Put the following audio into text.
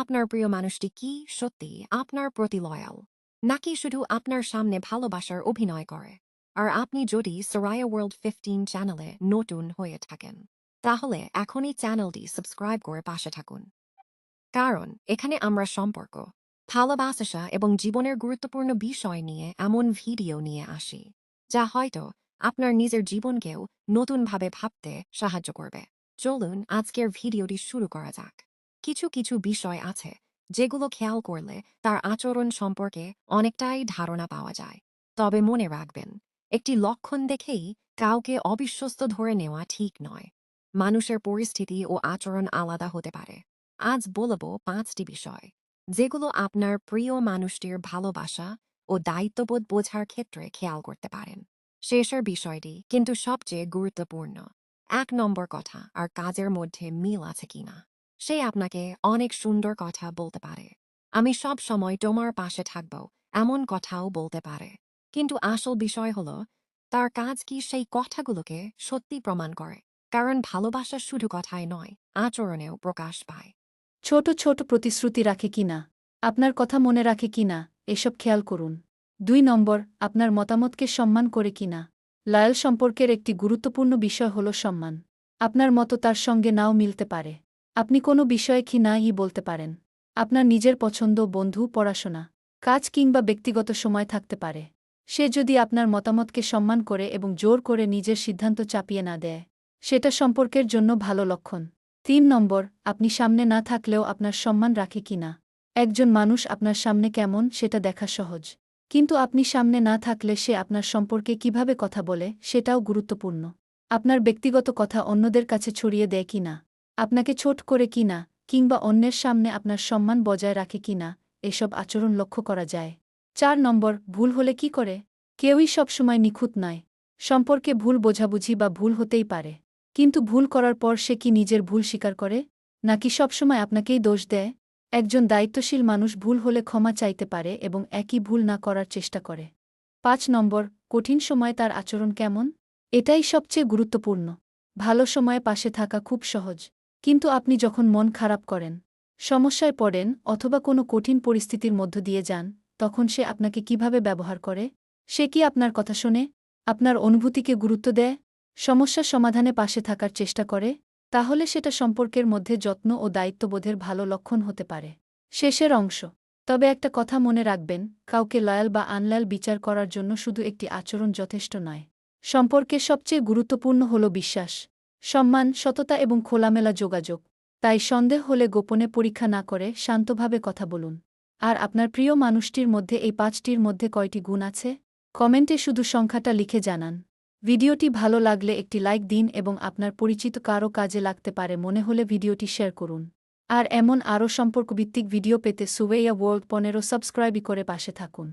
আপনার প্রিয় মানুষটি কি সত্যি আপনার প্রতি লয়াল, নাকি শুধু আপনার সামনে ভালোবাসার অভিনয় করে? আর আপনি যদি সরায়া ওয়ার্ল্ড 15 চ্যানেলে নতুন হয়ে থাকেন, তাহলে এখনই চ্যানেলটি সাবস্ক্রাইব করে পাশে থাকুন। কারণ এখানে আমরা সম্পর্ক, ভালোবাসা এবং জীবনের গুরুত্বপূর্ণ বিষয় নিয়ে এমন ভিডিও নিয়ে আসি, যা হয়তো আপনার নিজের জীবনকেও নতুনভাবে ভাবতে সাহায্য করবে। চলুন আজকের ভিডিওটি শুরু করা যাক। কিছু কিছু বিষয় আছে যেগুলো খেয়াল করলে তার আচরণ সম্পর্কে অনেকটাই ধারণা পাওয়া যায়। তবে মনে রাখবেন, একটি লক্ষণ দেখেই কাউকে অবিশ্বস্ত ধরে নেওয়া ঠিক নয়। মানুষের পরিস্থিতি ও আচরণ আলাদা হতে পারে। আজ বলবো 5টি বিষয় যেগুলো আপনার প্রিয় মানুষটির ভালোবাসা ও দায়িত্ববোধ বোঝার ক্ষেত্রে খেয়াল করতে পারেন। শেষের বিষয়টি কিন্তু সবচেয়ে গুরুত্বপূর্ণ। 1 নম্বর, কথা আর কাজের মধ্যে মিল আছে কিনা। সে আপনাকে অনেক সুন্দর কথা বলতে পারে, আমি সব সময় তোমার পাশে থাকব, এমন কথাও বলতে পারে। কিন্তু আসল বিষয় হলো, তার কাজ কি সেই কথাগুলোকে সত্যি প্রমাণ করে। কারণ ভালোবাসা শুধু কথায় নয়, আচরণেও প্রকাশ পায়। ছোট ছোট প্রতিশ্রুতি রাখে কিনা, আপনার কথা মনে রাখে কিনা, এসব খেয়াল করুন। 2 নম্বর, আপনার মতামতকে সম্মান করে কিনা। লয়াল সম্পর্কের একটি গুরুত্বপূর্ণ বিষয় হল সম্মান। আপনার মতো তার সঙ্গে নাও মিলতে পারে। আপনি কোনো বিষয়ে কি না ই বলতে পারেন। আপনার নিজের পছন্দ, বন্ধু, পড়াশোনা, কাজ কিংবা ব্যক্তিগত সময় থাকতে পারে। সে যদি আপনার মতামতকে সম্মান করে এবং জোর করে নিজের সিদ্ধান্ত চাপিয়ে না দেয়, সেটা সম্পর্কের জন্য ভালো লক্ষণ। 3 নম্বর, আপনি সামনে না থাকলেও আপনার সম্মান রাখে কিনা। একজন মানুষ আপনার সামনে কেমন সেটা দেখা সহজ, কিন্তু আপনি সামনে না থাকলে সে আপনার সম্পর্কে কিভাবে কথা বলে সেটাও গুরুত্বপূর্ণ। আপনার ব্যক্তিগত কথা অন্যদের কাছে ছড়িয়ে দেয় কিনা, আপনাকে ছোট করে কিনা, কিংবা অন্যের সামনে আপনার সম্মান বজায় রাখে কিনা, এসব আচরণ লক্ষ্য করা যায়। 4 নম্বর, ভুল হলে কি করে। কেউই সবসময় নিখুঁত নয়। সম্পর্কে ভুল বোঝাবুঝি বা ভুল হতেই পারে, কিন্তু ভুল করার পর সে কি নিজের ভুল স্বীকার করে, নাকি সবসময় আপনাকেই দোষ দেয়। একজন দায়িত্বশীল মানুষ ভুল হলে ক্ষমা চাইতে পারে এবং একই ভুল না করার চেষ্টা করে। 5 নম্বর, কঠিন সময়ে তার আচরণ কেমন। এটাই সবচেয়ে গুরুত্বপূর্ণ। ভালো সময়ে পাশে থাকা খুব সহজ, কিন্তু আপনি যখন মন খারাপ করেন, সমস্যায় পড়েন অথবা কোনো কঠিন পরিস্থিতির মধ্য দিয়ে যান, তখন সে আপনাকে কিভাবে ব্যবহার করে। সে কি আপনার কথা শোনে, আপনার অনুভূতিকে গুরুত্ব দেয়, সমস্যা সমাধানে পাশে থাকার চেষ্টা করে, তাহলে সেটা সম্পর্কের মধ্যে যত্ন ও দায়িত্ববোধের ভালো লক্ষণ হতে পারে। শেষের অংশ, তবে একটা কথা মনে রাখবেন, কাউকে লয়াল বা আনলয়াল বিচার করার জন্য শুধু একটি আচরণ যথেষ্ট নয়। সম্পর্কের সবচেয়ে গুরুত্বপূর্ণ হল বিশ্বাস, সম্মান, সততা এবং খোলামেলা যোগাযোগ। তাই সন্দেহ হলে গোপনে পরীক্ষা না করে শান্তভাবে কথা বলুন। আর আপনার প্রিয় মানুষটির মধ্যে এই 5টির মধ্যে কয়টি গুণ আছে, কমেন্টে শুধু সংখ্যাটা লিখে জানান। ভিডিওটি ভালো লাগলে একটি লাইক দিন এবং আপনার পরিচিত কারও কাজে লাগতে পারে মনে হলে ভিডিওটি শেয়ার করুন। আর এমন আরও সম্পর্কভিত্তিক ভিডিও পেতে সুওয়া ওয়ার্ল্ড 15 সাবস্ক্রাইব করে পাশে থাকুন।